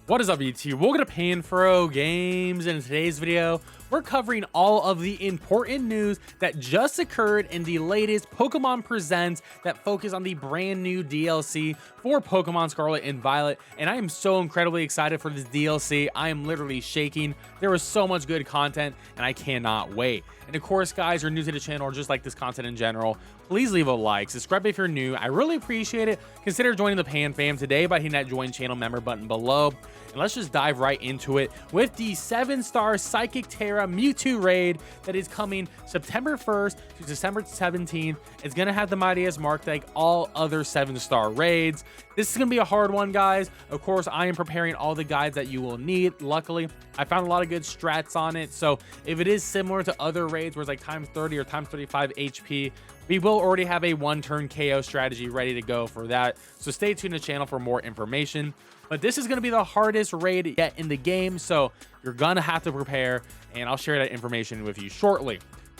What is up, YouTube? Welcome to PanFro Games, and in today's video, we're covering all of the important news that just occurred in the latest Pokemon Presents that focus on the brand new DLC for Pokemon Scarlet and Violet, and I am so incredibly excited for this DLC. I am literally shaking. There was so much good content, and I cannot wait. And of course, guys, you're new to the channel or just like this content in general, please leave a like, subscribe if you're new. I really appreciate it. Consider joining the Pan fam today by hitting that join channel member button below. And let's just dive right into it with the 7-star Psychic Terra Mewtwo raid that is coming September 1st to December 17th. It's going to have the mightiest mark like all other 7-star raids. This is going to be a hard one, guys. Of course, I am preparing all the guides that you will need. Luckily, I found a lot of good strats on it. So if it is similar to other raids where it's like times 30 or times 35 HP, we will already have a one-turn KO strategy ready to go for that. So stay tuned to the channel for more information. But this is going to be the hardest raid yet in the game, so you're going to have to prepare, and I'll share that information with you shortly.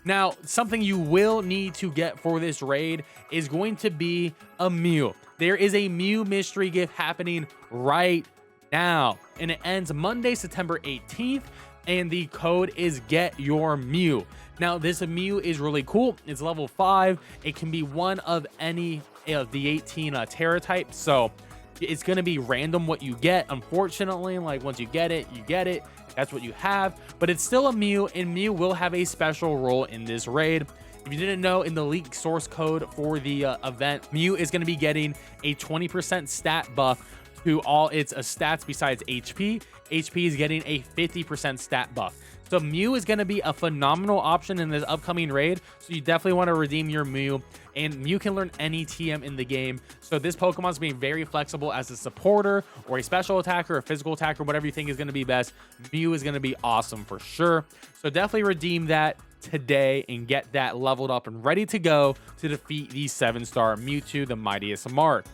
Now, something you will need to get for this raid is going to be a Mew. There is a Mew Mystery Gift happening right now, and it ends Monday, September 18th, and the code is Get Your Mew. Now, this Mew is really cool. It's level 5. It can be one of any of the 18 Terra types, so it's going to be random what you get. Unfortunately, like once you get it, that's what you have, but it's still a Mew, and Mew will have a special role in this raid. If you didn't know, in the leaked source code for the event, Mew is going to be getting a 20% stat buff to all its stats besides HP. HP is getting a 50% stat buff. So Mew is going to be a phenomenal option in this upcoming raid. So you definitely want to redeem your Mew, and Mew can learn any TM in the game. So this Pokemon is being very flexible as a supporter or a special attacker or physical attacker, whatever you think is going to be best. Mew is going to be awesome for sure. So definitely redeem that today and get that leveled up and ready to go to defeat the 7-star Mewtwo, the mightiest mark.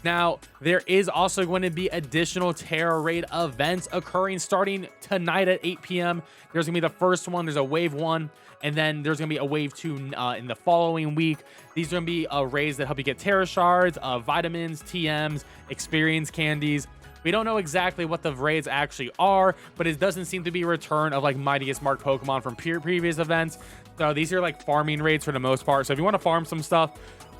Now, there is also going to be additional Terra raid events occurring starting tonight at 8 p.m. There's going to be the first one. There's a wave 1, and then there's going to be a wave 2 in the following week. These are going to be raids that help you get Terra shards, vitamins, TMs, experience candies. We don't know exactly what the raids actually are, but it doesn't seem to be a return of like mightiest marked Pokemon from previous events. So these are like farming raids for the most part. So if you want to farm some stuff,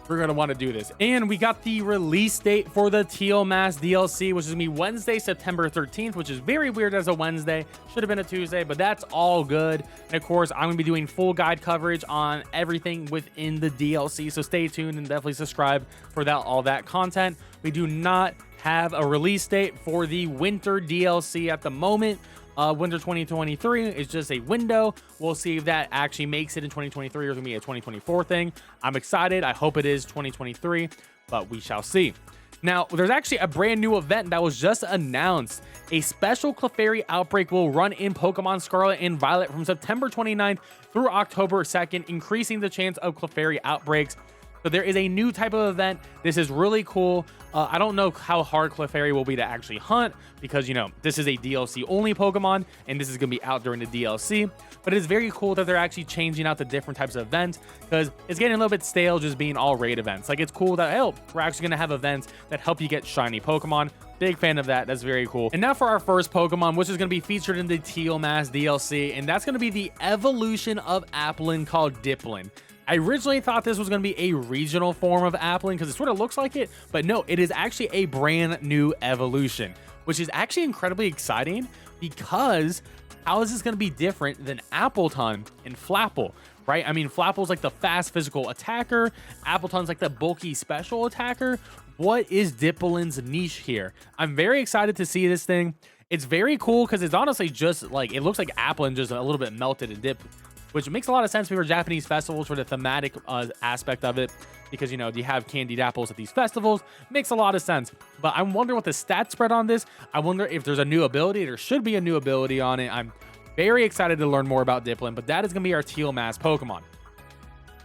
we're going to want to do this. And we got the release date for the Teal Mask DLC, which is going to be Wednesday, September 13th, which is very weird as a Wednesday. Should have been a Tuesday, but that's all good. And of course, I'm going to be doing full guide coverage on everything within the DLC. So stay tuned and definitely subscribe for that, all that content. We do not have a release date for the Winter DLC at the moment. Winter 2023 is just a window. We'll see if that actually makes it in 2023 or it's gonna be a 2024 thing. I'm excited. I hope it is 2023, but we shall see. Now, there's actually a brand new event that was just announced. A special Clefairy outbreak will run in Pokemon Scarlet and Violet from September 29th through October 2nd, increasing the chance of Clefairy outbreaks. So there is a new type of event. This is really cool. I don't know how hard Clefairy will be to actually hunt because, you know, this is a DLC only Pokemon and this is going to be out during the DLC. But it's very cool that they're actually changing out the different types of events because it's getting a little bit stale just being all raid events. Like, it's cool that, oh, we're actually going to have events that help you get shiny Pokemon. Big fan of that. That's very cool. And now for our first Pokemon, which is going to be featured in the Teal Mask DLC, and that's going to be the evolution of Diplin called Diplin. I originally thought this was going to be a regional form of Diplin because it sort of looks like it, but no, it is actually a brand new evolution, which is actually incredibly exciting because how is this going to be different than Appleton and Flapple, right? I mean, Flapple's like the fast physical attacker, Appleton's like the bulky special attacker. What is Diplin's niche here? I'm very excited to see this thing. It's very cool because it's honestly just like, it looks like Diplin just a little bit melted and dipped, which makes a lot of sense for Japanese festivals for the thematic aspect of it, because, you know, you have candied apples at these festivals. Makes a lot of sense. But I'm wondering what the stat spread on this. I wonder if there's a new ability. There should be a new ability on it. I'm very excited to learn more about Diplin, but that is going to be our Teal Mask Pokemon.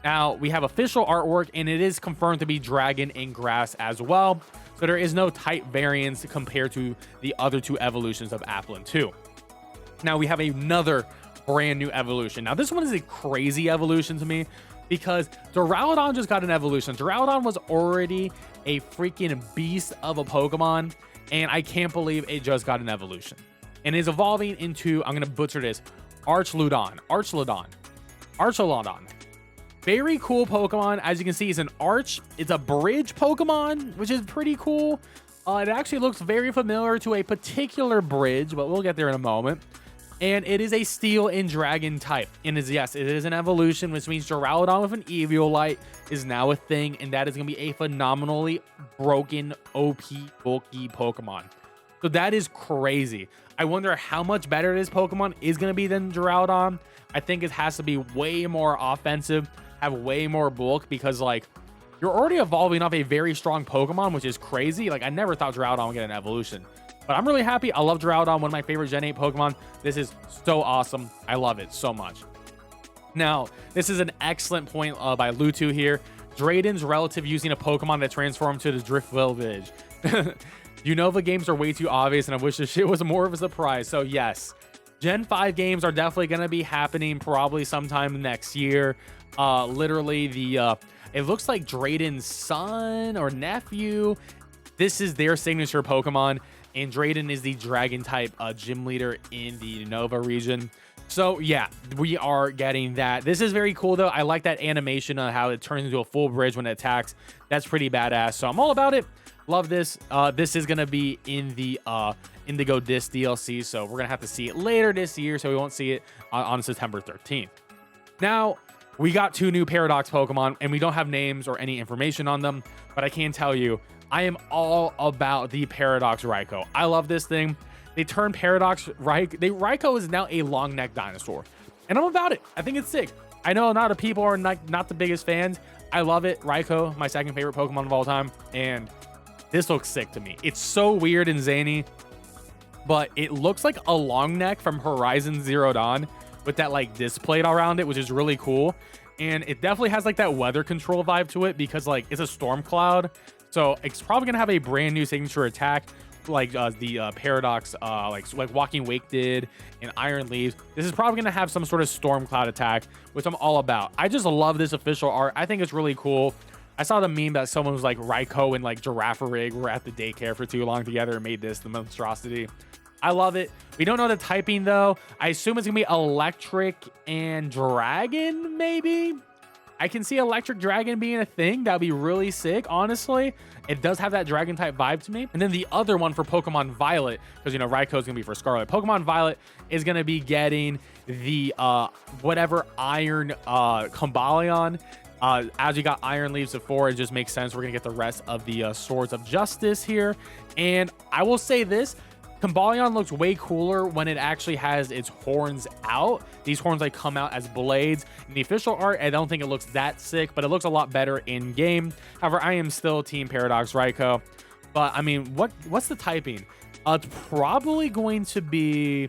Now, we have official artwork, and it is confirmed to be Dragon and Grass as well. So there is no type variance compared to the other two evolutions of Diplin 2. Now, we have another brand new evolution. Now, this one is a crazy evolution to me because Duraludon just got an evolution. Duraludon was already a freaking beast of a Pokemon, and I can't believe it just got an evolution. And is evolving into, I'm going to butcher this, Archludon. Very cool Pokemon. As you can see, it's an Arch. It's a bridge Pokemon, which is pretty cool. It actually looks very familiar to a particular bridge, but we'll get there in a moment. And it is a Steel and Dragon type. And yes, it is an evolution, which means Duraludon with an Eviolite is now a thing. And that is going to be a phenomenally broken, OP, bulky Pokemon. So that is crazy. I wonder how much better this Pokemon is going to be than Duraludon. I think it has to be way more offensive, have way more bulk, because like you're already evolving off a very strong Pokemon, which is crazy. Like I never thought Duraludon would get an evolution, but I'm really happy. I love Duraludon, one of my favorite Gen 8 Pokemon. This is so awesome. I love it so much. Now, this is an excellent point by Mewtwo here. Drayden's relative using a Pokemon that transformed to the Driftveil Village. Unova games are way too obvious, and I wish this shit was more of a surprise. So yes, Gen 5 games are definitely going to be happening probably sometime next year. Literally, it looks like Drayden's son or nephew. This is their signature Pokemon, and Drayden is the Dragon type gym leader in the Unova region. So yeah, we are getting that. This is very cool though. I like that animation on how it turns into a full bridge when it attacks. That's pretty badass. So I'm all about it. Love this. This is gonna be in the Indigo Disc DLC, so we're gonna have to see it later this year, so we won't see it on September 13th. Now, we got 2 new Paradox Pokemon, and we don't have names or any information on them, but I can tell you, I am all about the Paradox Riko. I love this thing. They turned Paradox Riko is now a long neck dinosaur, and I'm about it. I think it's sick. I know a lot of people are not the biggest fans. I love it. Riko, my second favorite Pokemon of all time, and this looks sick to me. It's so weird and zany, but it looks like a long neck from Horizon Zero Dawn with that like disc plate around it, which is really cool. And it definitely has like that weather control vibe to it, because like it's a storm cloud. So it's probably gonna have a brand new signature attack, like the Paradox, like Walking Wake did and Iron Leaves. This is probably gonna have some sort of storm cloud attack, which I'm all about. I just love this official art. I think it's really cool. I saw the meme that someone was like Riko and like Girafarig were at the daycare for too long together and made this the monstrosity. I love it. We don't know the typing though. I assume it's gonna be electric and dragon, maybe. I can see electric dragon being a thing. That'd be really sick, honestly. It does have that dragon type vibe to me. And then the other one for Pokemon Violet, because you know Raikou is gonna be for Scarlet. Pokemon Violet is gonna be getting the whatever iron Combalion. As you got Iron Leaves before, it just makes sense. We're gonna get the rest of the Swords of Justice here. And I will say this, Combalion looks way cooler when it actually has its horns out. These horns like come out as blades. In the official art, I don't think it looks that sick, but it looks a lot better in game. However, I am still Team Paradox Raikou. But I mean, what's the typing? It's probably going to be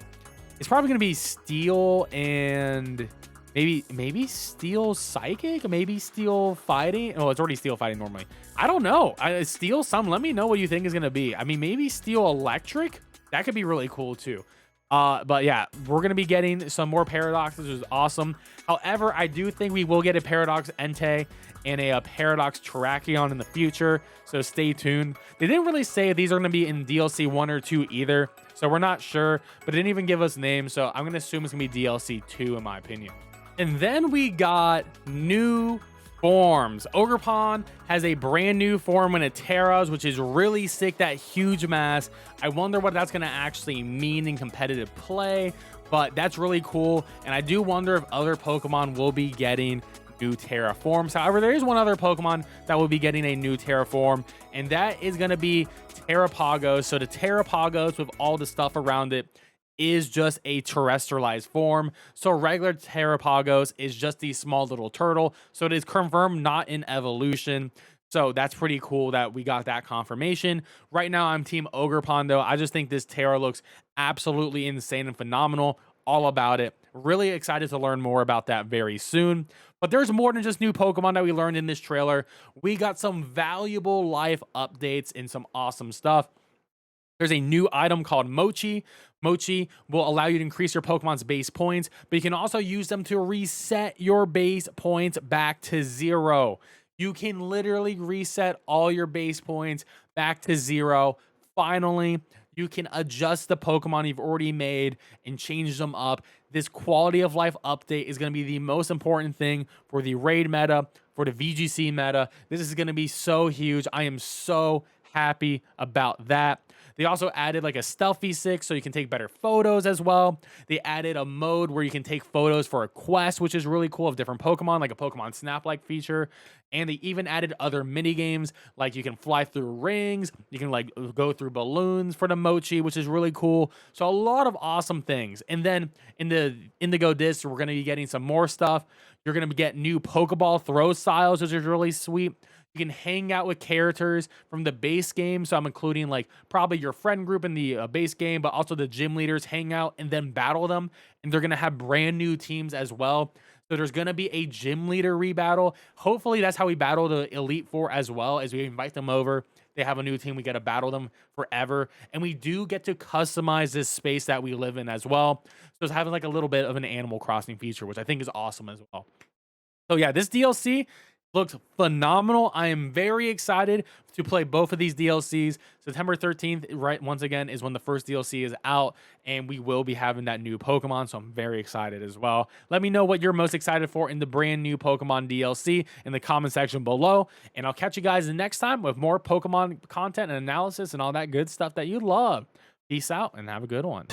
Steel and maybe Steel Psychic, maybe Steel Fighting. Oh, it's already Steel Fighting normally. I don't know. Steel some. Let me know what you think is gonna be. I mean, maybe Steel Electric. That could be really cool too. But yeah, we're gonna be getting some more Paradoxes, which is awesome. However, I do think we will get a Paradox Entei and a Paradox Terrakion in the future, so stay tuned. They didn't really say if these are gonna be in DLC 1 or 2 either, so we're not sure, but they didn't even give us names, so I'm gonna assume it's gonna be DLC 2 in my opinion. And then we got new forms. Ogrepon has a brand new form in a Terras, which is really sick, that huge mass. I wonder what that's going to actually mean in competitive play, but that's really cool. And I do wonder if other Pokemon will be getting new Terra forms. However, there is one other Pokemon that will be getting a new Terra form, and that is going to be Terapagos. So the Terapagos with all the stuff around it is just a terrestrialized form. So regular Terapagos is just the small little turtle. So it is confirmed not in evolution. So that's pretty cool that we got that confirmation. Right now, I'm Team Ogrepon though. I just think this Terra looks absolutely insane and phenomenal. All about it. Really excited to learn more about that very soon. But there's more than just new Pokemon that we learned in this trailer. We got some valuable life updates and some awesome stuff. There's a new item called Mochi. Mochi will allow you to increase your Pokemon's base points, but you can also use them to reset your base points back to 0. You can literally reset all your base points back to 0 finally you can adjust the Pokemon you've already made and change them up. This quality of life update is going to be the most important thing for the raid meta, for the VGC meta. This is going to be so huge. I am so happy about that. They also added like a stealth V6 so you can take better photos as well. They added a mode where you can take photos for a quest, which is really cool, of different Pokemon, like a Pokemon Snap-like feature. And they even added other mini games, like you can fly through rings, you can like go through balloons for the Mochi, which is really cool. So a lot of awesome things. And then in the Indigo Disc, we're going to be getting some more stuff. You're going to get new Pokeball throw styles, which is really sweet. You can hang out with characters from the base game. So I'm including like probably your friend group in the base game, but also the gym leaders hang out and then battle them. And they're going to have brand new teams as well. So there's going to be a gym leader rebattle. Hopefully that's how we battle the Elite Four as well, as we invite them over. They have a new team. We get to battle them forever. And we do get to customize this space that we live in as well. So it's having like a little bit of an Animal Crossing feature, which I think is awesome as well. So yeah, this DLC looks phenomenal. I am very excited to play both of these DLCs. September 13th, right, once again, is when the first DLC is out, and we will be having that new Pokemon, so I'm very excited as well. Let me know what you're most excited for in the brand new Pokemon DLC in the comment section below, and I'll catch you guys next time with more Pokemon content and analysis and all that good stuff that you love. Peace out, and have a good one.